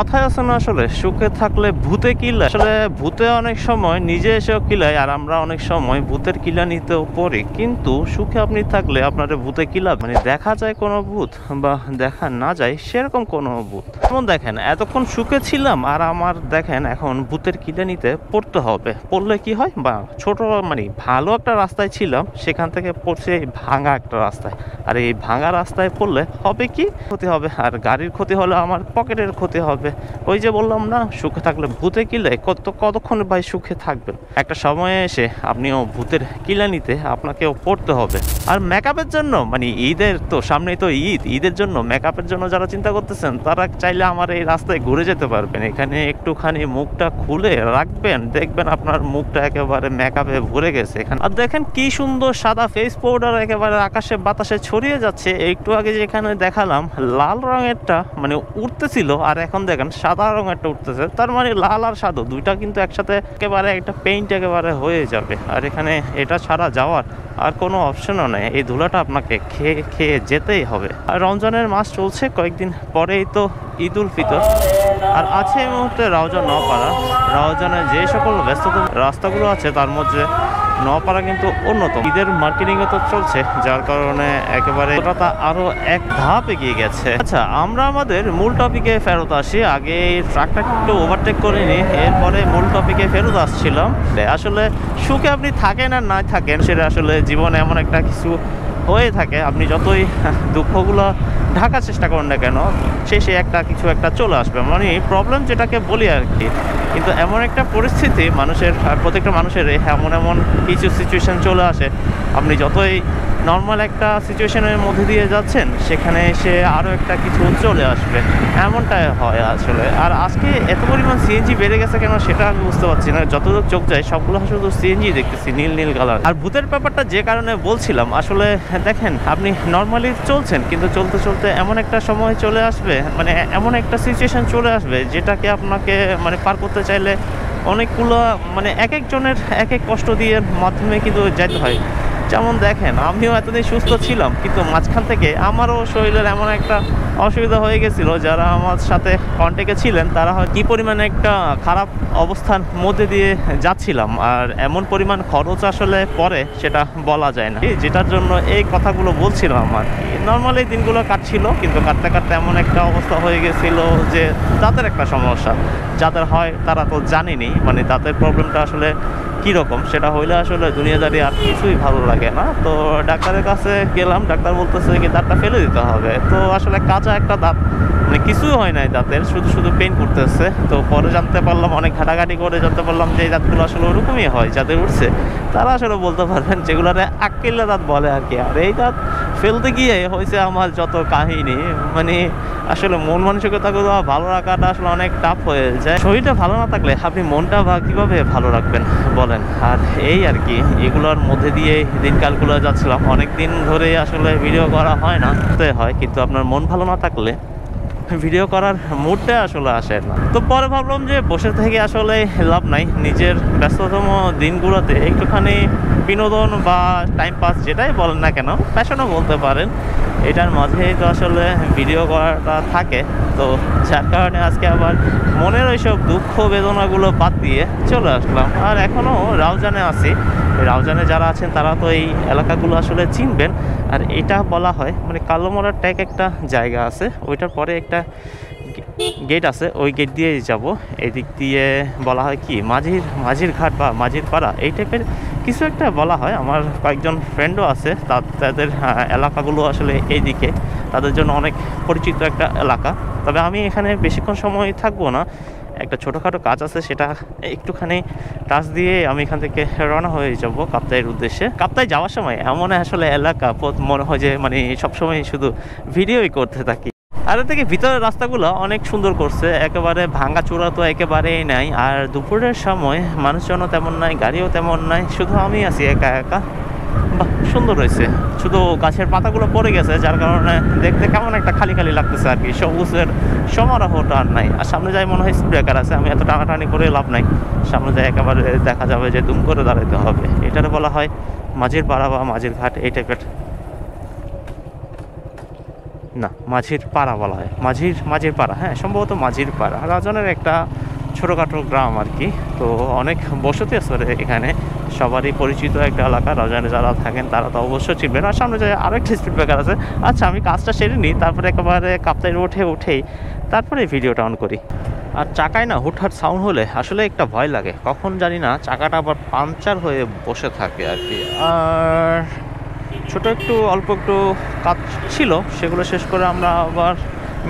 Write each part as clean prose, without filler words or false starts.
কথায় আছে না, আসলে সুখে থাকলে ভূতে কিলায়। আসলে ভূতে অনেক সময় নিজে এসেও কিলায়, আর আমরা অনেক সময় ভূতের কিলা নিতেও পড়ি। কিন্তু সুখে আপনি থাকলে আপনার ভূতে কিলাবে, মানে দেখা যায় কোনো ভূত বা দেখা না যায় সেরকম কোনো ভূত। যেমন দেখেন, এতক্ষণ সুখে ছিলাম আর আমার দেখেন এখন ভূতের কিলা নিতে পড়তে হবে। পড়লে কি হয়, বা ছোট মানে ভালো একটা রাস্তায় ছিলাম, সেখান থেকে পড়ছে এই ভাঙা একটা রাস্তায়। আর এই ভাঙা রাস্তায় পড়লে হবে কি, ক্ষতি হবে। আর গাড়ির ক্ষতি হলে আমার পকেটের ক্ষতি হবে। ওই যে বললাম না, সুখে থাকলে ভূতে কিলে, কতক্ষণ ভাই সুখে থাকবেন? একটা সময়ে এসে আপনিও ভূতের কিলা নিতে আপনাকেও পড়তে হবে। আর মেকআপের জন্য, মানে ঈদের তো সামনেই তো ঈদের জন্য মেকআপের জন্য যারা চিন্তা করতেছেন, তারা চাইলে আমার এই রাস্তায় ঘুরে যেতে পারবেন। এখানে একটুখানি মুখটা খুলে রাখবেন, দেখবেন আপনার মুখটা একেবারে মেকআপে ভরে গেছে এখানে। আর দেখেন কি সুন্দর সাদা ফেস পাউডার একেবারে আকাশে বাতাসে ছড়িয়ে যাচ্ছে। একটু আগে যেখানে দেখালাম লাল রঙেরটা মানে উঠতেছিল, আর এখন দেখেন সাদা রঙেরটা উঠতেছে। তার মানে লাল আর সাদা দুইটা কিন্তু একসাথে একেবারে একটা পেইন্ট একেবারে হয়ে যাবে। আর এখানে এটা ছাড়া যাওয়ার আর কোনো অপশনও নেই, এই ধুলাটা আপনাকে খেয়ে খেয়ে যেতেই হবে। আর রমজানের মাস চলছে, কয়েকদিন পরেই তো ঈদ উল ফিতর। আর আছে এই মুহূর্তে রাউজান নওপাড়া। রাউজানে যে সকল ব্যস্ততম রাস্তাগুলো আছে তার মধ্যে নওপাড়া কিন্তু অন্যতম। ঈদের মার্কেটিংও তো চলছে, যার কারণে একেবারে ওটা আরো এক ধাপ এগিয়ে গেছে। আচ্ছা, আমরা আমাদের মূল টপিকে ফেরত আসি। আগে ট্রাকটা একটু ওভারটেক করে নিই, এরপরে মূল টপিকে ফেরত আসছিলাম। আসলে সুখে আপনি থাকেন আর না থাকেন, সেটা আসলে জীবনে এমন একটা কিছু হয়ে থাকে, আপনি যতই দুঃখগুলো ঢাকার চেষ্টা করেন না কেন, শেষে একটা কিছু একটা চলে আসবে। মানে প্রবলেম যেটাকে বলি আর কি। কিন্তু এমন একটা পরিস্থিতি মানুষের, প্রত্যেকটা মানুষের এমন এমন কিছু সিচুয়েশান চলে আসে, আপনি যতই নর্মাল একটা সিচুয়েশনের মধ্যে দিয়ে যাচ্ছেন, সেখানে এসে আরও একটা কিছু চলে আসবে, এমনটাই হয় আসলে। আর আজকে এত পরিমাণ সিএনজি বেড়ে গেছে কেন সেটা আমি বুঝতে পারছি না। যতদূর চোখ যায় সবগুলো শুধু সিএনজি দেখতেছি, নীল নীল কালার। আর ভূতের ব্যাপারটা যে কারণে বলছিলাম, আসলে দেখেন আপনি নর্মালি চলছেন, কিন্তু চলতে চলতে এমন একটা সময় চলে আসবে, মানে এমন একটা সিচুয়েশন চলে আসবে যেটাকে আপনাকে মানে পার করতে চাইলে অনেকগুলো মানে এক একজনের এক এক কষ্ট দিয়ে মাধ্যমে কিন্তু যেতে হয়। যেমন দেখেন, আমিও এতদিন সুস্থ ছিলাম, কিন্তু মাঝখান থেকে আমারও শরীরের এমন একটা অসুবিধা হয়ে গেছিলো। যারা আমার সাথে কন্ট্যাক্টে ছিলেন তারা হয় কি পরিমাণে একটা খারাপ অবস্থার মধ্যে দিয়ে যাচ্ছিলাম, আর এমন পরিমাণ খরচ আসলে পরে সেটা বলা যায় না, যেটার জন্য এই কথাগুলো বলছিলাম। আমার নর্মালি দিনগুলো কাটছিল, কিন্তু কাটতে কাটতে এমন একটা অবস্থা হয়ে গেছিলো যে দাঁতের একটা সমস্যা, যাদের হয় তারা তো জানেনি, মানে দাঁতের প্রবলেমটা আসলে কীরকম, সেটা হইলে আসলে দুনিয়াদারি আর কিছুই ভালো লাগে না। তো ডাক্তারের কাছে গেলাম, ডাক্তার বলতেছে কি দাঁতটা ফেলে দিতে হবে। তো আসলে কাঁচা একটা দাঁত, মানে কিছুই হয় নাই দাঁতের, শুধু শুধু পেইন করতেছে। তো পরে জানতে পারলাম, অনেক ঘাটাঘাটি করে জানতে পারলাম যে এই দাঁতগুলো আসলে ওরকমই হয়, যাদের উঠছে তারা আসলে বলতে পারবেন, যেগুলোরে আক্কেল্লা দাঁত বলে আর কি। আর এই দাঁত ফেলতে গিয়ে হয়েছে আমার যত কাহিনী, মানে আসলে মন মানসিকতাগুলো ভালো রাখাটা আসলে অনেক টাফ হয়ে যায়। শরীরটা ভালো না থাকলে আপনি মনটা কীভাবে ভালো রাখবেন বলেন? আর এই আর কি, এগুলোর মধ্যে দিয়ে দিনকালগুলো যাচ্ছিলাম। অনেক দিন ধরে আসলে ভিডিও করা হয় না, হয় কিন্তু আপনার মন ভালো না থাকলে ভিডিও করার মুডটা আসলে আসে না। তো পরে ভাবলাম যে বসে থেকে আসলে লাভ নাই, নিজের ব্যস্ততম দিনগুলোতে একটুখানি বিনোদন বা টাইম পাস যেটাই বলেন না কেন, প্যাশনও বলতে পারেন, এটার মাঝেই তো আসলে ভিডিও করাটা থাকে। তো যার কারণে আজকে আবার মনের ওইসব দুঃখ বেদনাগুলো বাদ দিয়ে চলে আসলাম। আর এখনও রাউজানে আছি। রাউজানে যারা আছেন তারা তো এই এলাকাগুলো আসলে চিনবেন। আর এটা বলা হয় মানে কালোমরার ট্যাগ একটা জায়গা আছে, ওইটার পরে একটা গেট আছে, ওই গেট দিয়ে যাব। এদিক দিয়ে বলা হয় কি মাঝির ঘাট বা মাঝির পাড়া, এই টাইপের কিছু একটা বলা হয়। আমার কয়েকজন ফ্রেন্ডও আছে, তাদের এলাকাগুলো আসলে এইদিকে, তাদের জন্য অনেক পরিচিত একটা এলাকা। তবে আমি এখানে বেশিক্ষণ সময় থাকবো না, একটা ছোটোখাটো কাজ আছে, সেটা একটুখানি টাচ দিয়ে আমি এখান থেকে রওনা হয়ে যাব কাপ্তাইয়ের উদ্দেশ্যে। কাপ্তাই যাওয়ার সময় এমন আসলে এলাকা মনে হয় যে মানে সবসময় শুধু ভিডিওই করতে থাকি। আর থেকে ভিতরের রাস্তাগুলো অনেক সুন্দর করছে, একেবারে ভাঙা চূড়া তো একেবারেই নাই। আর দুপুরের সময় মানুষজনও তেমন নাই, গাড়িও তেমন নাই, শুধু আমি আছি একা একা। বাহ, সুন্দর হয়েছে, শুধু গাছের পাতাগুলো পড়ে গেছে, যার কারণে দেখতে কেমন একটা খালি খালি লাগতেছে আর কি, সবুজের সমারোহটা আর নাই। আর সামনে যাই মনে হয় ব্রেকার আছে, আমি এত টানাটানি করে লাভ নাই, সামনে যাই একেবারে দেখা যাবে যে দুম করে দাঁড়াতে হবে। এটার বলা হয় মাঝির পাড়া বা মাঝির ঘাট, এই টাইপের না, মাঝির পাড়া বলা হয়, মাঝির পাড়া, হ্যাঁ সম্ভবত মাঝির পাড়া, রাজনের একটা ছোটোখাটো গ্রাম আর কি। তো অনেক বসতি আছে এখানে, সবারই পরিচিত একটা এলাকা। রাজনে যারা থাকেন তারা তো অবশ্যই চিনবেন। আর সামনে যায় আরেকটা স্পিড ব্রেকার আছে। আচ্ছা, আমি কাজটা সেরে নিই, তারপরে একেবারে কাপ্তাই উঠেই তারপরে ভিডিওটা অন করি। আর চাকায় না হুটহাট সাউন্ড হলে আসলে একটা ভয় লাগে, কখন জানি না চাকাটা আবার পাংচার হয়ে বসে থাকে আর কি। আর একটু অল্প একটু কাজ ছিল, সেগুলো শেষ করে আমরা আবার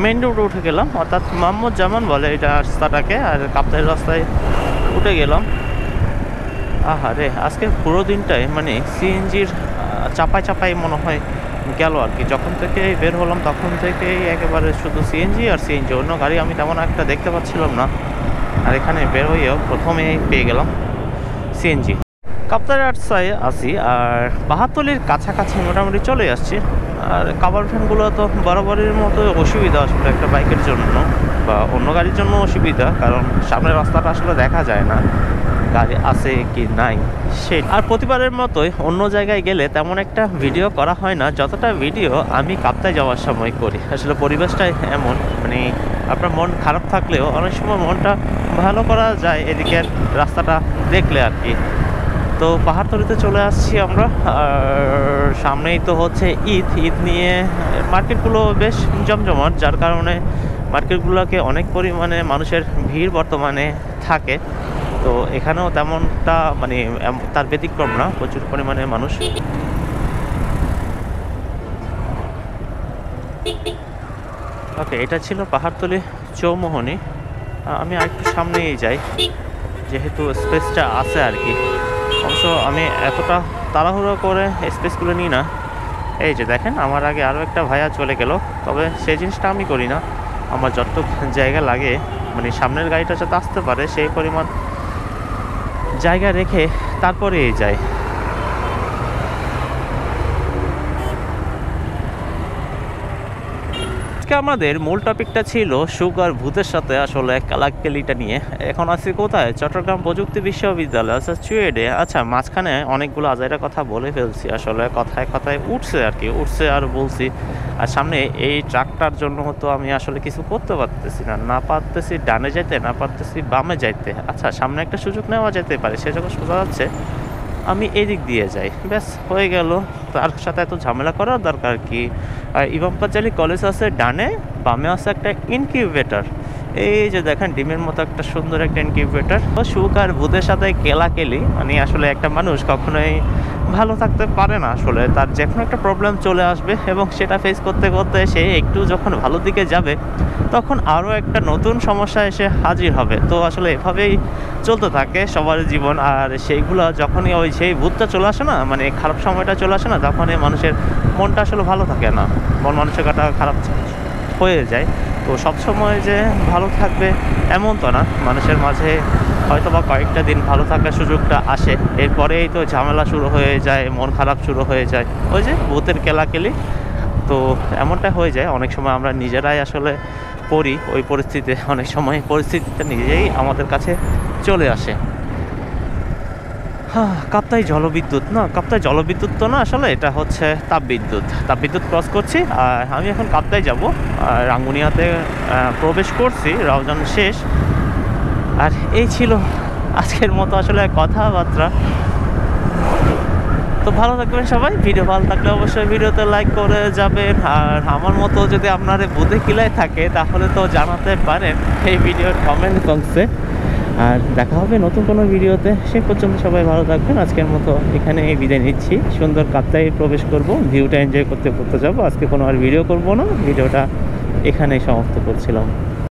মেন রোডে উঠে গেলাম, অর্থাৎ মোহাম্মদ জামান বলে এটা রাস্তাটাকে। আর কাপ্তাই রাস্তায় উঠে গেলাম। আহারে, আজকে পুরো দিনটাই মানে সিএনজির চাপাই মনে হয় গেল আর কি। যখন থেকে বের হলাম তখন থেকেই একেবারে শুধু সিএনজি আর সিএনজি, অন্য গাড়ি আমি তেমন একটা দেখতে পাচ্ছিলাম না। আর এখানে বের হয়েও প্রথমে পেয়ে গেলাম সিএনজি। কাপ্তাই রাস্তায় আসি আর পাহাড়তলির কাছাকাছি মোটামুটি চলে আসছি। আর কাভার ভ্যানগুলো তো বরাবরের মতো অসুবিধা আসলে একটা বাইকের জন্য বা অন্য গাড়ির জন্য অসুবিধা, কারণ সামনের রাস্তাটা আসলে দেখা যায় না গাড়ি আছে কি নাই সেই। আর প্রতিবারের মতোই অন্য জায়গায় গেলে তেমন একটা ভিডিও করা হয় না যতটা ভিডিও আমি কাপ্তাই যাওয়ার সময় করি। আসলে পরিবেশটাই এমন, মানে আপনার মন খারাপ থাকলেও অনেক সময় মনটা ভালো করা যায় এদিকের রাস্তাটা দেখলে আর কি। তো পাহাড়তলিতে চলে আসছি আমরা। আর সামনেই তো হচ্ছে ঈদ নিয়ে মার্কেটগুলো বেশ জমজমাট, যার কারণে মার্কেটগুলোকে অনেক পরিমাণে মানুষের ভিড় বর্তমানে থাকে। তো এখানেও তেমনটা মানে তার ব্যতিক্রম না, প্রচুর পরিমাণে মানুষ। ওকে, এটা ছিল পাহাড়তলি চৌমোহনী। আমি আরেকটু সামনেই যাই যেহেতু স্পেসটা আছে আর কি। অবশ্য আমি এতটা তাড়াহুড়ো করে স্পেসগুলো নিই না। এই যে দেখেন, আমার আগে আরও একটা ভাইয়া চলে গেল, তবে সেই জিনিসটা আমি করি না। আমার যতটুকু জায়গা লাগে, মানে সামনের গাড়িটা যাতে আসতে পারে সেই পরিমাণ জায়গা রেখে তারপরে যাই। আজকে আমাদের মূল টপিকটা ছিল সুখ আর ভূতের সাথে আসলে কালাকালিটা নিয়ে। এখন আছি কোথায়? চট্টগ্রাম প্রযুক্তি বিশ্ববিদ্যালয়, আচ্ছা চুয়েডে। আচ্ছা, মাঝখানে অনেকগুলো আজাইরা কথা বলে ফেলছি, আসলে কথায় উঠছে আর কি, উঠছে আর বলছি। আর সামনে এই ট্রাকটার জন্য হতো আমি আসলে কিছু করতে পারতেছি না পারতেছি ডানে যাইতে, না পারতেছি বামে যাইতে। আচ্ছা, সামনে একটা সুযোগ নেওয়া যেতে পারে, সে যখন সোজা যাচ্ছে আমি এদিক দিয়ে যাই, ব্যাস হয়ে গেল। তার সাথে এত ঝামেলা করার দরকার কি? আর ইমাম পাঞ্জালি কলেজ আছে ডানে, বামে আছে একটা ইনকিউবেটর। এই যে দেখেন ডিমের মতো একটা সুন্দর একটা ইনকিউবেটর। সুখ আর ভূতের সাথে কেলাকেলি, মানে আসলে একটা মানুষ কখনোই ভালো থাকতে পারে না। আসলে তার যে কোনো একটা প্রবলেম চলে আসবে এবং সেটা ফেস করতে করতে সে একটু যখন ভালো দিকে যাবে তখন আরও একটা নতুন সমস্যা এসে হাজির হবে। তো আসলে এভাবেই চলতে থাকে সবার জীবন। আর সেইগুলো যখনই সেই ভূতটা চলে আসে না, মানে খারাপ সময়টা চলে আসে না, তখনই মানুষের মনটা আসলে ভালো থাকে না, মন মানসিকতা খারাপ হয়ে যায়। তো সবসময় যে ভালো থাকবে এমন তো না, মানুষের মাঝে হয়তো বা কয়েকটা দিন ভালো থাকার সুযোগটা আসে, এরপরেই তো ঝামেলা শুরু হয়ে যায়, মন খারাপ শুরু হয়ে যায়, ওই যে ভূতের কেলাকেলি। তো এমনটা হয়ে যায় অনেক সময়, আমরা নিজেরাই আসলে পড়ি ওই পরিস্থিতিতে, অনেক সময় পরিস্থিতিটা নিজেই আমাদের কাছে চলে আসে। কাপ্তাই জলবিদ্যুৎ না, কাপ্তাই জলবিদ্যুৎ তো না, আসলে এটা হচ্ছে তাপবিদ্যুৎ ক্রস করছি। আর আমি এখন কাপ্তাই যাব, আর রাঙ্গুনিয়াতে প্রবেশ করছি, রওজান শেষ। আর এই ছিল আজকের মতো আসলে কথাবার্তা। তো ভালো থাকবেন সবাই, ভিডিও ভালো থাকলে অবশ্যই ভিডিওতে লাইক করে যাবেন। আর আমার মতো যদি আপনার ভূতে কিলায় থাকে তাহলে তো জানাতে পারেন এই ভিডিওর কমেন্ট বক্সে। আর দেখা হবে নতুন কোনো ভিডিওতে, সে পর্যন্ত সবাই ভালো থাকবেন। আজকের মতো এখানে বিদায় নিচ্ছি, সুন্দর কাপ্তাই প্রবেশ করব, ভিউটা এনজয় করতে যাবো। আজকে কোনো আর ভিডিও করব না, ভিডিওটা এখানেই সমাপ্ত করছিলাম।